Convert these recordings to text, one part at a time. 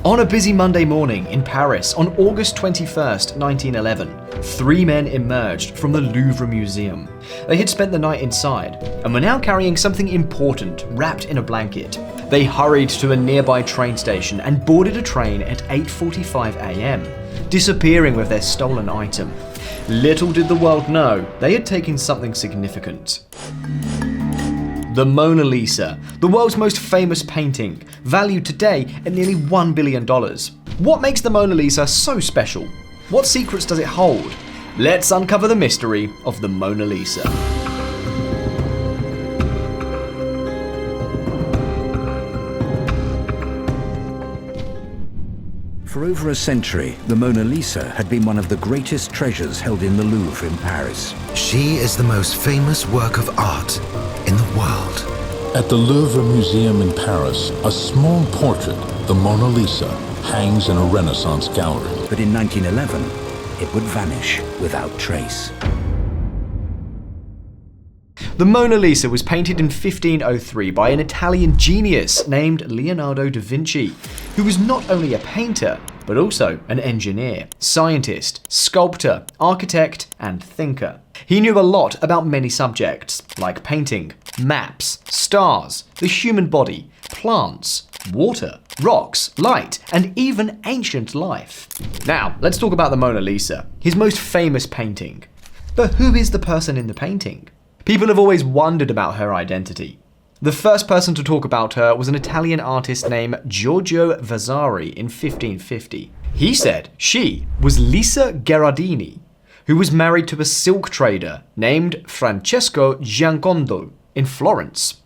On a busy Monday morning in Paris on August 21st, 1911, 3 men emerged from the Louvre Museum. They had spent the night inside and were now carrying something important wrapped in a blanket. They hurried to a nearby train station and boarded a train at 8:45 a.m., disappearing with their stolen item. Little did the world know they had taken something significant. The Mona Lisa, the world's most famous painting, valued today at nearly $1 billion. What makes the Mona Lisa so special? What secrets does it hold? Let's uncover the mystery of the Mona Lisa. For over a century, the Mona Lisa had been one of the greatest treasures held in the Louvre in Paris. She is the most famous work of art in the world. At the Louvre Museum in Paris, a small portrait, the Mona Lisa, hangs in a Renaissance gallery. But in 1911, it would vanish without trace. The Mona Lisa was painted in 1503 by an Italian genius named Leonardo da Vinci, who was not only a painter, but also an engineer, scientist, sculptor, architect, and thinker. He knew a lot about many subjects, like painting, maps, stars, the human body, plants, water, rocks, light, and even ancient life. Now, let's talk about the Mona Lisa, his most famous painting. But who is the person in the painting? People have always wondered about her identity. The first person to talk about her was an Italian artist named Giorgio Vasari in 1550. He said she was Lisa Gherardini, who was married to a silk trader named Francesco Gioconda in Florence.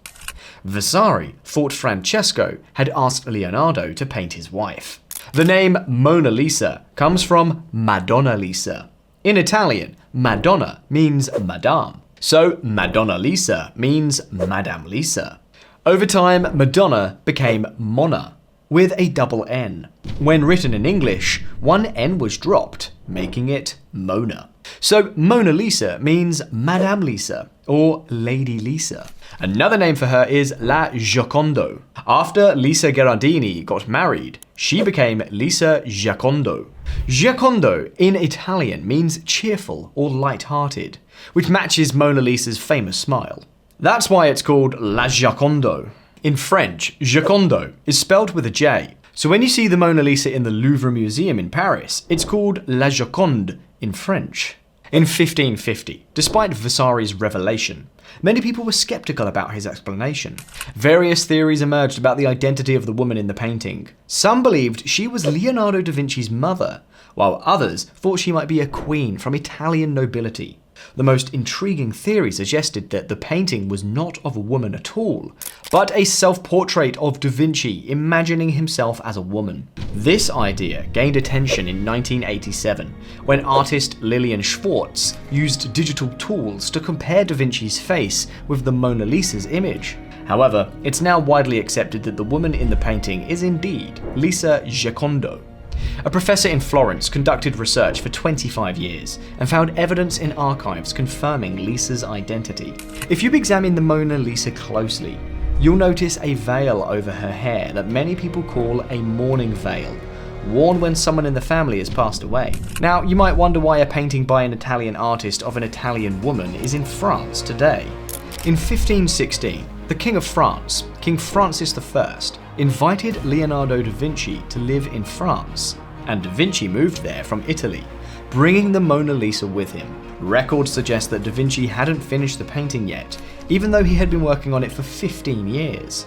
Vasari thought Francesco had asked Leonardo to paint his wife. The name Mona Lisa comes from Madonna Lisa. In Italian, Madonna means Madame. So Madonna Lisa means Madame Lisa. Over time, Madonna became Mona, with a double N. When written in English, one N was dropped, making it Mona. So Mona Lisa means Madame Lisa, or Lady Lisa. Another name for her is La Gioconda. After Lisa Gherardini got married, she became Lisa Giocondo. Giocondo in Italian means cheerful or light-hearted, which matches Mona Lisa's famous smile. That's why it's called La Gioconda. In French, Giocondo is spelled with a J, so when you see the Mona Lisa in the Louvre Museum in Paris, it's called La Gioconde in French. In 1550, despite Vasari's revelation, many people were skeptical about his explanation. Various theories emerged about the identity of the woman in the painting. Some believed she was Leonardo da Vinci's mother, while others thought she might be a queen from Italian nobility. The most intriguing theory suggested that the painting was not of a woman at all, but a self-portrait of Da Vinci imagining himself as a woman. This idea gained attention in 1987 when artist Lilian Schwartz used digital tools to compare Da Vinci's face with the Mona Lisa's image. However, it's now widely accepted that the woman in the painting is indeed Lisa Giocondo. A professor in Florence conducted research for 25 years and found evidence in archives confirming Lisa's identity. If you examine the Mona Lisa closely, you'll notice a veil over her hair that many people call a mourning veil, worn when someone in the family has passed away. Now, you might wonder why a painting by an Italian artist of an Italian woman is in France today. In 1516, the King of France, King Francis I, invited Leonardo da Vinci to live in France, and da Vinci moved there from Italy, bringing the Mona Lisa with him. Records suggest that da Vinci hadn't finished the painting yet, even though he had been working on it for 15 years.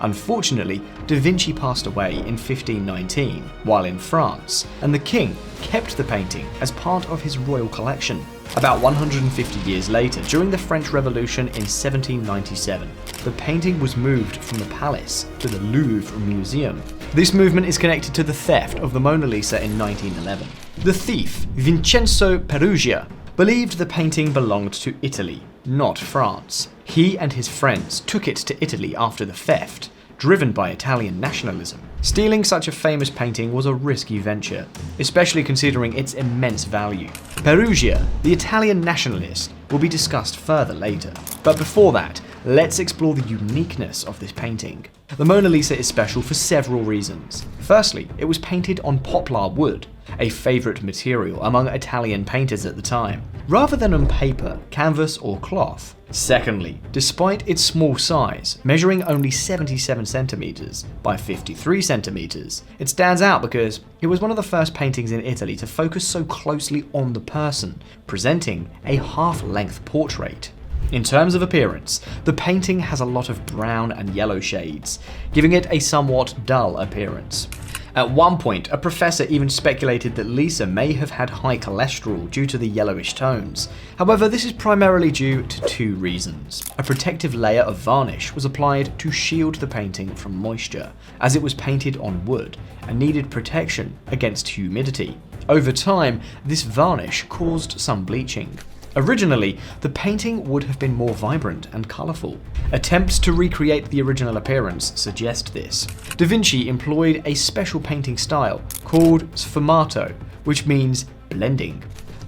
Unfortunately, da Vinci passed away in 1519 while in France, and the king kept the painting as part of his royal collection. About 150 years later, during the French Revolution in 1797, the painting was moved from the palace to the Louvre Museum. This movement is connected to the theft of the Mona Lisa in 1911. The thief, Vincenzo Perugia, believed the painting belonged to Italy, not France. He and his friends took it to Italy after the theft, driven by Italian nationalism. Stealing such a famous painting was a risky venture, especially considering its immense value. Perugia, the Italian nationalist, will be discussed further later. But before that, let's explore the uniqueness of this painting. The Mona Lisa is special for several reasons. Firstly, it was painted on poplar wood, a favourite material among Italian painters at the time, rather than on paper, canvas or cloth. Secondly, despite its small size, measuring only 77 centimeters by 53 centimeters, it stands out because it was one of the first paintings in Italy to focus so closely on the person, presenting a half-length portrait. In terms of appearance, the painting has a lot of brown and yellow shades, giving it a somewhat dull appearance. At one point, a professor even speculated that Lisa may have had high cholesterol due to the yellowish tones. However, this is primarily due to two reasons. A protective layer of varnish was applied to shield the painting from moisture, as it was painted on wood and needed protection against humidity. Over time, this varnish caused some bleaching. Originally, the painting would have been more vibrant and colourful. Attempts to recreate the original appearance suggest this. Da Vinci employed a special painting style called sfumato, which means blending.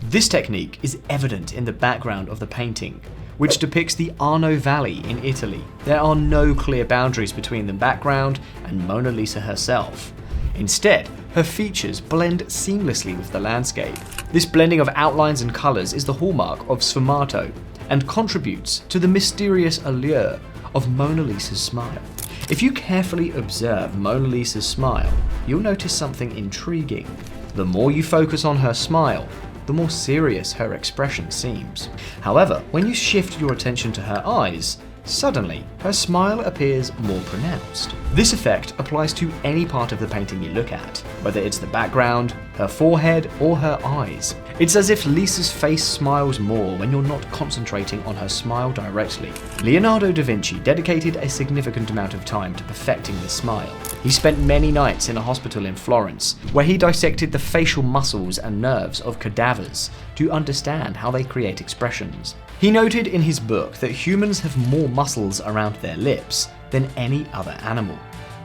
This technique is evident in the background of the painting, which depicts the Arno Valley in Italy. There are no clear boundaries between the background and Mona Lisa herself. Instead, her features blend seamlessly with the landscape. This blending of outlines and colours is the hallmark of sfumato and contributes to the mysterious allure of Mona Lisa's smile. If you carefully observe Mona Lisa's smile, you'll notice something intriguing. The more you focus on her smile, the more serious her expression seems. However, when you shift your attention to her eyes, suddenly, her smile appears more pronounced. This effect applies to any part of the painting you look at, whether it's the background, her forehead, or her eyes. It's as if Lisa's face smiles more when you're not concentrating on her smile directly. Leonardo da Vinci dedicated a significant amount of time to perfecting this smile. He spent many nights in a hospital in Florence, where he dissected the facial muscles and nerves of cadavers to understand how they create expressions. He noted in his book that humans have more muscles around their lips than any other animal,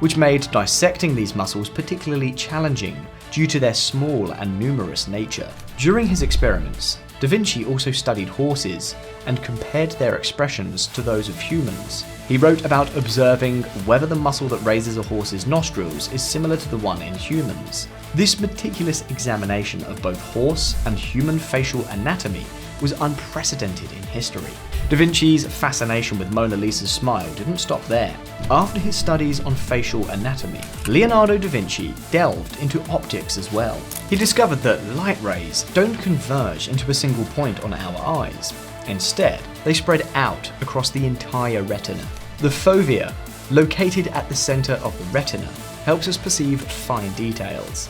which made dissecting these muscles particularly challenging due to their small and numerous nature. During his experiments, Da Vinci also studied horses and compared their expressions to those of humans. He wrote about observing whether the muscle that raises a horse's nostrils is similar to the one in humans. This meticulous examination of both horse and human facial anatomy was unprecedented in history. Da Vinci's fascination with Mona Lisa's smile didn't stop there. After his studies on facial anatomy, Leonardo da Vinci delved into optics as well. He discovered that light rays don't converge into a single point on our eyes. Instead, they spread out across the entire retina. The fovea, located at the center of the retina, helps us perceive fine details,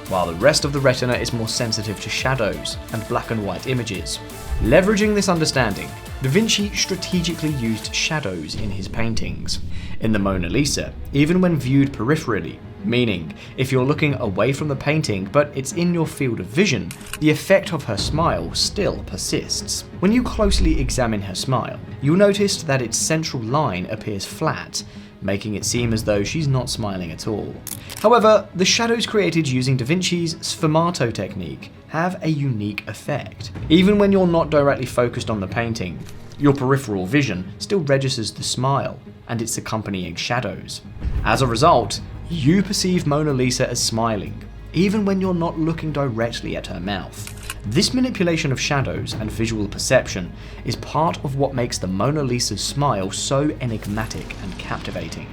while the rest of the retina is more sensitive to shadows and black and white images. Leveraging this understanding, Da Vinci strategically used shadows in his paintings. In the Mona Lisa, even when viewed peripherally, meaning if you're looking away from the painting but it's in your field of vision, the effect of her smile still persists. When you closely examine her smile, you'll notice that its central line appears flat, making it seem as though she's not smiling at all. However, the shadows created using Da Vinci's sfumato technique have a unique effect. Even when you're not directly focused on the painting, your peripheral vision still registers the smile and its accompanying shadows. As a result, you perceive Mona Lisa as smiling, even when you're not looking directly at her mouth. This manipulation of shadows and visual perception is part of what makes the Mona Lisa's smile so enigmatic and captivating.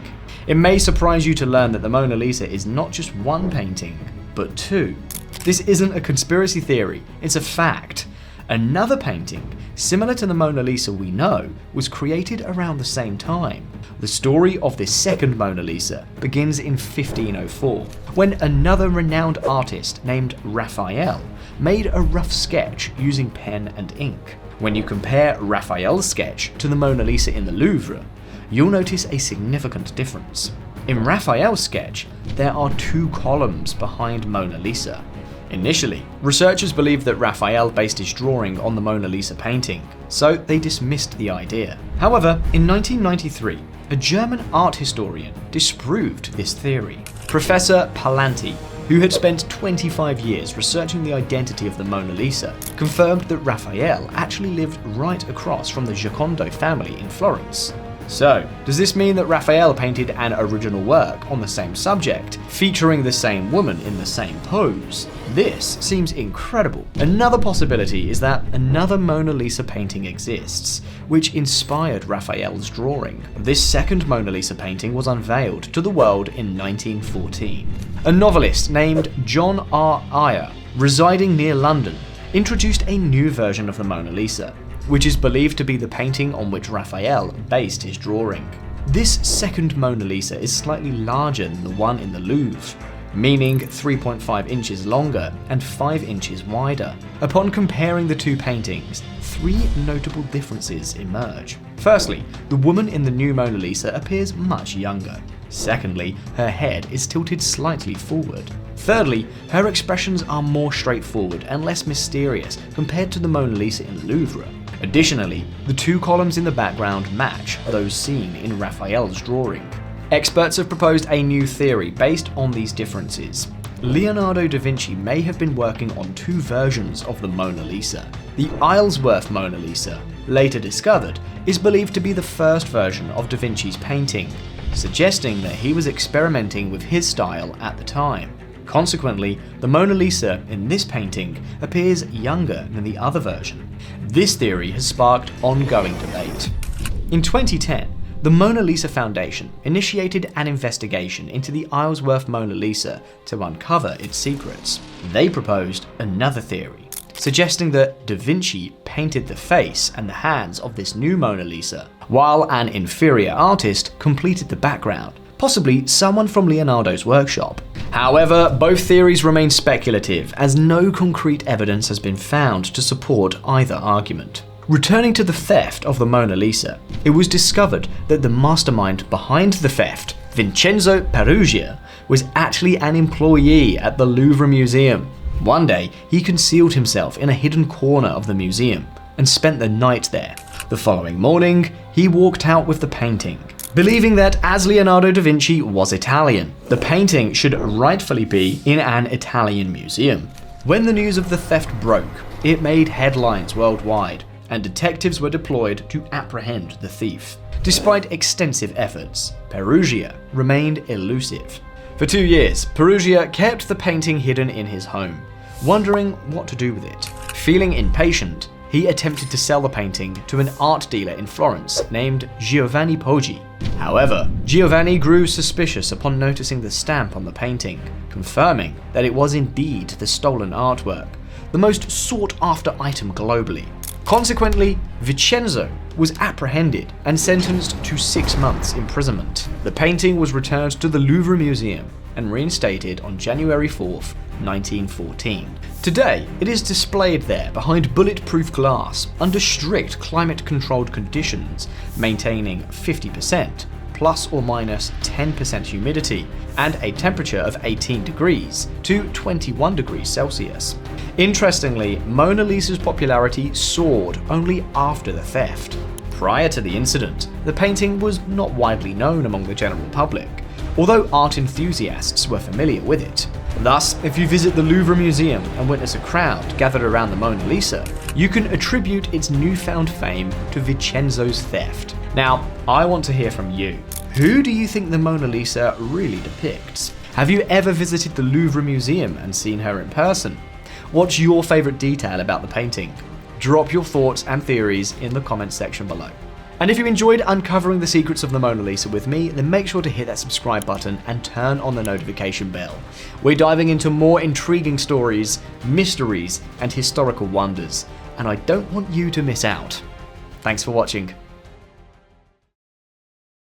It may surprise you to learn that the Mona Lisa is not just one painting, but two. This isn't a conspiracy theory, it's a fact. Another painting, similar to the Mona Lisa we know, was created around the same time. The story of this second Mona Lisa begins in 1504, when another renowned artist named Raphael made a rough sketch using pen and ink. When you compare Raphael's sketch to the Mona Lisa in the Louvre, you'll notice a significant difference. In Raphael's sketch, there are two columns behind Mona Lisa. Initially, researchers believed that Raphael based his drawing on the Mona Lisa painting, so they dismissed the idea. However, in 1993, a German art historian disproved this theory. Professor Palanti, who had spent 25 years researching the identity of the Mona Lisa, confirmed that Raphael actually lived right across from the Gioconda family in Florence. So, does this mean that Raphael painted an original work on the same subject, featuring the same woman in the same pose? This seems incredible. Another possibility is that another Mona Lisa painting exists, which inspired Raphael's drawing. This second Mona Lisa painting was unveiled to the world in 1914. A novelist named John R. Eyre, residing near London, introduced a new version of the Mona Lisa, which is believed to be the painting on which Raphael based his drawing. This second Mona Lisa is slightly larger than the one in the Louvre, meaning 3.5 inches longer and 5 inches wider. Upon comparing the two paintings, 3 notable differences emerge. Firstly, the woman in the new Mona Lisa appears much younger. Secondly, her head is tilted slightly forward. Thirdly, her expressions are more straightforward and less mysterious compared to the Mona Lisa in the Louvre. Additionally, the 2 columns in the background match those seen in Raphael's drawing. Experts have proposed a new theory based on these differences. Leonardo da Vinci may have been working on 2 versions of the Mona Lisa. The Isleworth Mona Lisa, later discovered, is believed to be the first version of da Vinci's painting, suggesting that he was experimenting with his style at the time. Consequently, the Mona Lisa in this painting appears younger than the other version. This theory has sparked ongoing debate. In 2010, the Mona Lisa Foundation initiated an investigation into the Isleworth Mona Lisa to uncover its secrets. They proposed another theory, suggesting that da Vinci painted the face and the hands of this new Mona Lisa, while an inferior artist completed the background, possibly someone from Leonardo's workshop. However, both theories remain speculative, as no concrete evidence has been found to support either argument. Returning to the theft of the Mona Lisa, it was discovered that the mastermind behind the theft, Vincenzo Peruggia, was actually an employee at the Louvre Museum. One day, he concealed himself in a hidden corner of the museum and spent the night there. The following morning, he walked out with the painting, believing that as Leonardo da Vinci was Italian, the painting should rightfully be in an Italian museum. When the news of the theft broke, it made headlines worldwide, and detectives were deployed to apprehend the thief. Despite extensive efforts, Peruggia remained elusive. For 2 years, Peruggia kept the painting hidden in his home, wondering what to do with it. Feeling impatient, he attempted to sell the painting to an art dealer in Florence named Giovanni Poggi. However, Giovanni grew suspicious upon noticing the stamp on the painting, confirming that it was indeed the stolen artwork, the most sought-after item globally. Consequently, Vincenzo was apprehended and sentenced to 6 months imprisonment. The painting was returned to the Louvre Museum and reinstated on January 4th, 1914. Today, it is displayed there behind bulletproof glass under strict climate-controlled conditions, maintaining 50% plus or minus 10% humidity and a temperature of 18 degrees to 21 degrees Celsius. Interestingly, Mona Lisa's popularity soared only after the theft. Prior to the incident, the painting was not widely known among the general public, although art enthusiasts were familiar with it. Thus, if you visit the Louvre Museum and witness a crowd gathered around the Mona Lisa, you can attribute its newfound fame to Vincenzo's theft. Now, I want to hear from you. Who do you think the Mona Lisa really depicts? Have you ever visited the Louvre Museum and seen her in person? What's your favourite detail about the painting? Drop your thoughts and theories in the comments section below. And if you enjoyed uncovering the secrets of the Mona Lisa with me, then make sure to hit that subscribe button and turn on the notification bell. We're diving into more intriguing stories, mysteries, and historical wonders, and I don't want you to miss out. Thanks for watching.